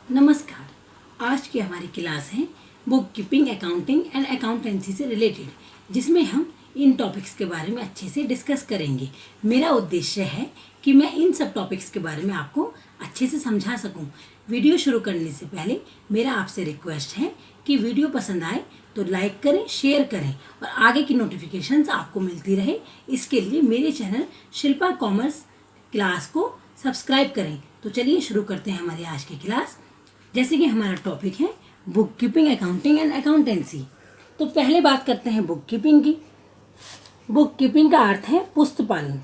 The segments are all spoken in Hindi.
नमस्कार। आज की हमारी क्लास है book keeping, accounting and accountancy से रिलेटेड, जिसमें हम इन टॉपिक्स के बारे में अच्छे से डिस्कस करेंगे। मेरा उद्देश्य है कि मैं इन सब टॉपिक्स के बारे में आपको अच्छे से समझा सकूं। वीडियो शुरू करने से पहले मेरा आपसे रिक्वेस्ट है कि वीडियो पसंद आए तो लाइक करें, शेयर करें और आगे की नोटिफिकेशंस आपको मिलती रहे, इसके लिए मेरे चैनल शिल्पा कॉमर्स क्लास को सब्सक्राइब करें। तो चलिए शुरू करते हैं हमारी आज की क्लास। जैसे कि हमारा टॉपिक है book keeping, accounting and accountancy. तो पहले बात करते हैं बुक कीपिंग की। बुक कीपिंग का अर्थ है पुस्तक पालन।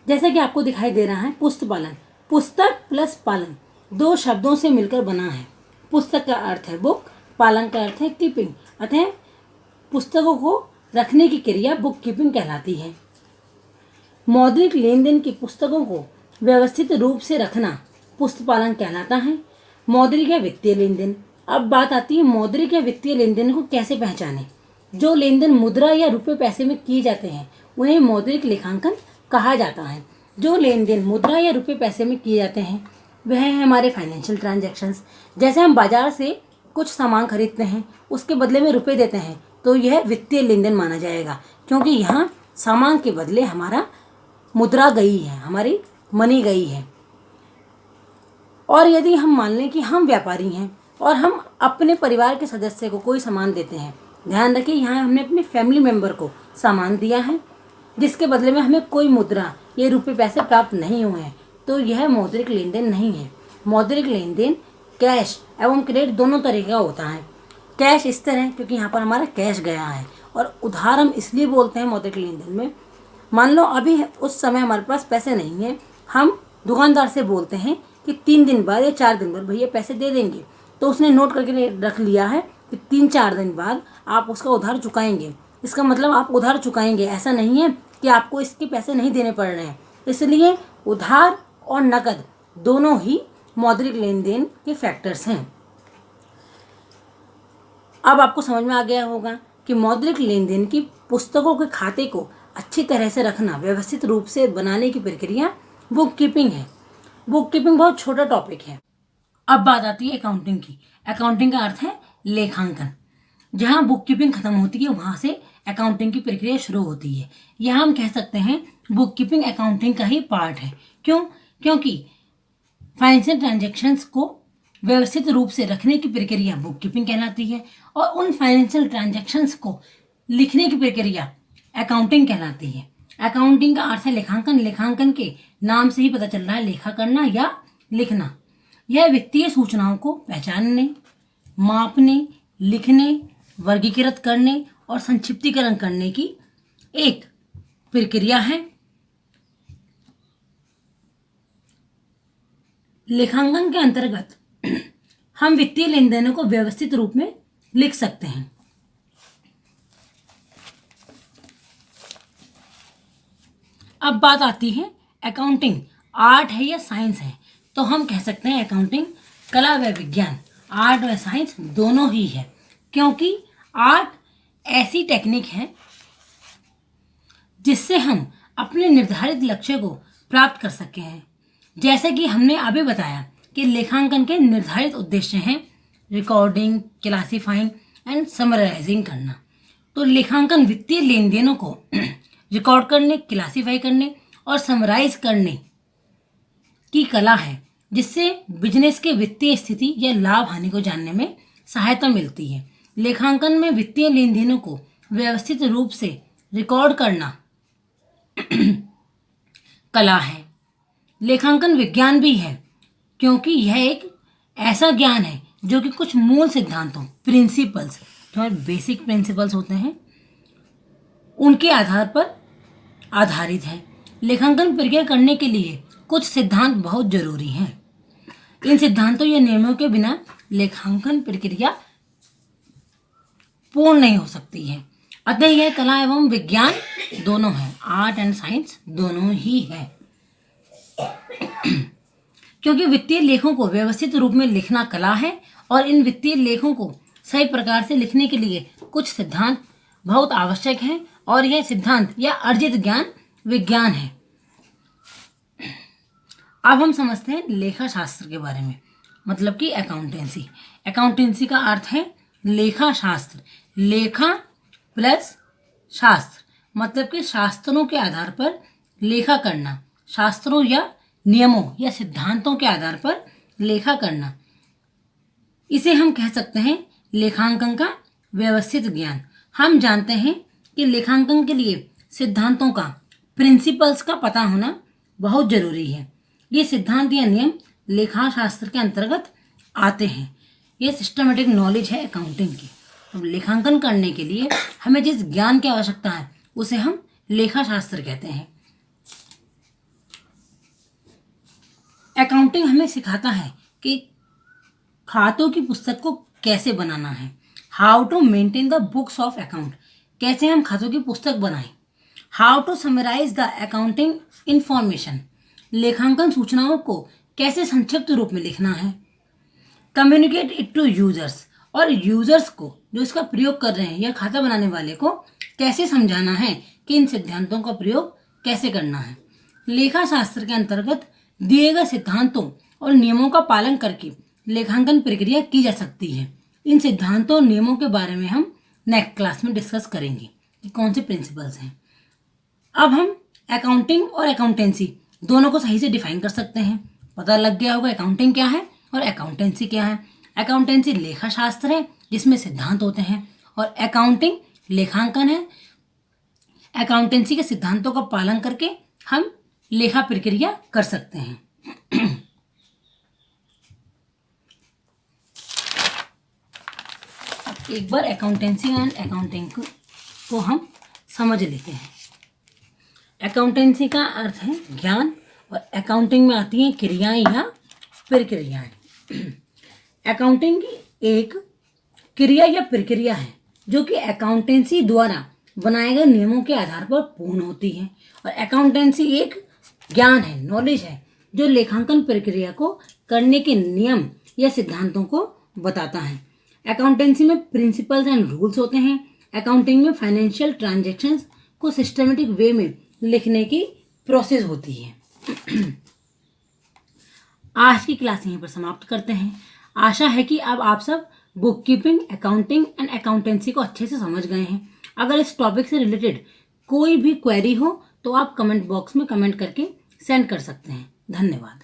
जैसा कि आपको दिखाई दे रहा है, पुस्तक पालन, पुस्तक प्लस पालन दो शब्दों से मिलकर बना है। पुस्तक का अर्थ है बुक, पालन का अर्थ है कीपिंग, अतः पुस्तकों को रखने की क्रिया बुक कीपिंग कहलाती है। मौद्रिक लेन देन की पुस्तकों को व्यवस्थित रूप से रखना पुस्तक पालन कहलाता है। मौद्रिक या वित्तीय लेन देन। अब बात आती है मौद्रिक या वित्तीय लेन देन को कैसे पहचानें। जो लेन देन मुद्रा या रुपए पैसे में किए जाते हैं उन्हें मौद्रिक लेखांकन कहा जाता है। जो लेन देन मुद्रा या रुपए पैसे में किए जाते हैं वह है हमारे फाइनेंशियल ट्रांजैक्शंस। जैसे हम बाजार से कुछ सामान खरीदते हैं, उसके बदले में रुपए देते हैं, तो यह वित्तीय लेन देन माना जाएगा, क्योंकि यहाँ सामान के बदले हमारा मुद्रा गई है, हमारी मनी गई है। और यदि हम मान लें कि हम व्यापारी हैं और हम अपने परिवार के सदस्य को कोई सामान देते हैं, ध्यान रखिए यहाँ हमने अपने फैमिली मेंबर को सामान दिया है जिसके बदले में हमें कोई मुद्रा ये रुपए पैसे प्राप्त नहीं हुए हैं, तो यह मौद्रिक लेन देन नहीं है। मौद्रिक लेन देन कैश एवं क्रेडिट दोनों तरह का होता है। कैश इस तरह क्योंकि यहाँ पर हमारा कैश गया है, और उधार हम इसलिए बोलते हैं मौद्रिक लेन देन में। मान लो अभी उस समय हमारे पास पैसे नहीं है, हम दुकानदार से बोलते हैं कि 3 दिन बाद या 4 दिन बाद भैया पैसे दे देंगे, तो उसने नोट करके रख लिया है कि 3-4 दिन बाद आप उसका उधार चुकाएंगे। इसका मतलब आप उधार चुकाएंगे, ऐसा नहीं है कि आपको इसके पैसे नहीं देने पड़ रहे हैं। इसलिए उधार और नकद दोनों ही मौद्रिक लेन देन के फैक्टर्स हैं। अब आपको समझ में आ गया होगा कि मौद्रिक लेन देन की पुस्तकों के खाते को अच्छी तरह से रखना, व्यवस्थित रूप से बनाने की प्रक्रिया बुक कीपिंग है। बुक कीपिंग बहुत छोटा टॉपिक है। अब बात आती है अकाउंटिंग की। अकाउंटिंग का अर्थ है लेखांकन। जहां बुक कीपिंग खत्म होती है वहां से अकाउंटिंग की प्रक्रिया शुरू होती है। यह हम कह सकते हैं बुक कीपिंग अकाउंटिंग का ही पार्ट है। क्यों? क्योंकि फाइनेंशियल ट्रांजैक्शंस को व्यवस्थित रूप से रखने की प्रक्रिया बुक कीपिंग कहलाती है, और उन फाइनेंशियल ट्रांजैक्शंस को लिखने की प्रक्रिया अकाउंटिंग कहलाती है। अकाउंटिंग का अर्थ है लेखांकन। लेखांकन के नाम से ही पता चल रहा है लेखा करना या लिखना। यह वित्तीय सूचनाओं को पहचानने, मापने, लिखने, वर्गीकृत करने और संक्षिप्तीकरण करने की एक प्रक्रिया है। लेखांकन के अंतर्गत हम वित्तीय लेन देनों को व्यवस्थित रूप में लिख सकते हैं। अब बात आती है अकाउंटिंग आर्ट है या साइंस है। तो हम कह सकते हैं अकाउंटिंग कला व विज्ञान, आर्ट व साइंस दोनों ही है, क्योंकि आर्ट ऐसी टेक्निक है जिससे हम अपने निर्धारित लक्ष्य को प्राप्त कर सके हैं। जैसे कि हमने अभी बताया कि लेखांकन के निर्धारित उद्देश्य हैं रिकॉर्डिंग, क्लासिफाइंग एंड समराइजिंग करना। तो लेखांकन वित्तीय लेन देनों को रिकॉर्ड करने, क्लासिफाई करने और समराइज करने की कला है, जिससे बिजनेस के वित्तीय स्थिति या लाभ हानि को जानने में सहायता मिलती है। लेखांकन में वित्तीय लेन देनों को व्यवस्थित रूप से रिकॉर्ड करना कला है। लेखांकन विज्ञान भी है, क्योंकि यह एक ऐसा ज्ञान है जो कि कुछ मूल सिद्धांतों, प्रिंसिपल्स, जो बेसिक प्रिंसिपल्स होते हैं, उनके आधार पर आधारित है। लेखांकन प्रक्रिया करने के लिए कुछ सिद्धांत बहुत जरूरी हैं। इन सिद्धांतों या नियमों के बिना लेखांकन प्रक्रिया पूर्ण नहीं हो सकती है। अतः यह कला एवं विज्ञान दोनों है, आर्ट एंड साइंस दोनों ही है। क्योंकि वित्तीय लेखों को व्यवस्थित रूप में लिखना कला है, और इन वित्तीय लेखों को सही प्रकार से लिखने के लिए कुछ सिद्धांत बहुत आवश्यक हैं, और यह सिद्धांत या अर्जित ज्ञान विज्ञान है। अब हम समझते हैं लेखा शास्त्र के बारे में। मतलब कि अकाउंटेंसी। अकाउंटेंसी का अर्थ है लेखा शास्त्र। लेखा प्लस शास्त्र मतलब कि शास्त्रों के आधार पर लेखा करना, शास्त्रों या नियमों या सिद्धांतों के आधार पर लेखा करना। इसे हम कह सकते हैं लेखांकन का व्यवस्थित ज्ञान। हम जानते हैं कि लेखांकन के लिए सिद्धांतों का, प्रिंसिपल्स का पता होना बहुत जरूरी है। ये सिद्धांत या नियम लेखा शास्त्र के अंतर्गत आते हैं। ये सिस्टमेटिक नॉलेज है अकाउंटिंग की। अब लेखांकन करने के लिए हमें जिस ज्ञान की आवश्यकता है उसे हम लेखा शास्त्र कहते हैं। अकाउंटिंग हमें सिखाता है कि खातों की पुस्तक को कैसे बनाना है। How to maintain the books of account, कैसे हम खातों की पुस्तक बनाएं। How to summarise the accounting information, लेखांकन सूचनाओं को कैसे संक्षिप्त रूप में लिखना है। कम्युनिकेट इट टू यूजर्स, और यूजर्स को जो इसका प्रयोग कर रहे हैं या खाता बनाने वाले को कैसे समझाना है कि इन सिद्धांतों का प्रयोग कैसे करना है। लेखा शास्त्र के अंतर्गत दिए गए सिद्धांतों और नियमों का पालन करके लेखांकन प्रक्रिया की जा सकती है। इन सिद्धांतों और नियमों के बारे में हम नेक्स्ट क्लास में डिस्कस करेंगे कि कौन से प्रिंसिपल्स हैं। अब हम अकाउंटिंग और अकाउंटेंसी दोनों को सही से डिफाइन कर सकते हैं। पता लग गया होगा अकाउंटिंग क्या है और अकाउंटेंसी क्या है। अकाउंटेंसी लेखा शास्त्र है जिसमें सिद्धांत होते हैं, और अकाउंटिंग लेखांकन है। अकाउंटेंसी के सिद्धांतों का पालन करके हम लेखा प्रक्रिया कर सकते हैं। अब एक बार अकाउंटेंसी एंड अकाउंटिंग को हम समझ लेते हैं। अकाउंटेंसी का अर्थ है ज्ञान, और अकाउंटिंग में आती हैं क्रियाएं या प्रक्रियाएं। अकाउंटिंग एक क्रिया या प्रक्रिया है जो कि अकाउंटेंसी द्वारा बनाए गए नियमों के आधार पर पूर्ण होती है, और अकाउंटेंसी एक ज्ञान है, नॉलेज है, जो लेखांकन प्रक्रिया को करने के नियम या सिद्धांतों को बताता है। अकाउंटेंसी में प्रिंसिपल्स एंड रूल्स होते हैं। अकाउंटिंग में फाइनेंशियल ट्रांजैक्शंस को सिस्टमेटिक वे में लिखने की प्रोसेस होती है। आज की क्लास यहीं पर समाप्त करते हैं। आशा है कि अब आप सब book keeping, accounting and accountancy को अच्छे से समझ गए हैं। अगर इस टॉपिक से रिलेटेड कोई भी क्वेरी हो तो आप कमेंट बॉक्स में कमेंट करके सेंड कर सकते हैं। धन्यवाद।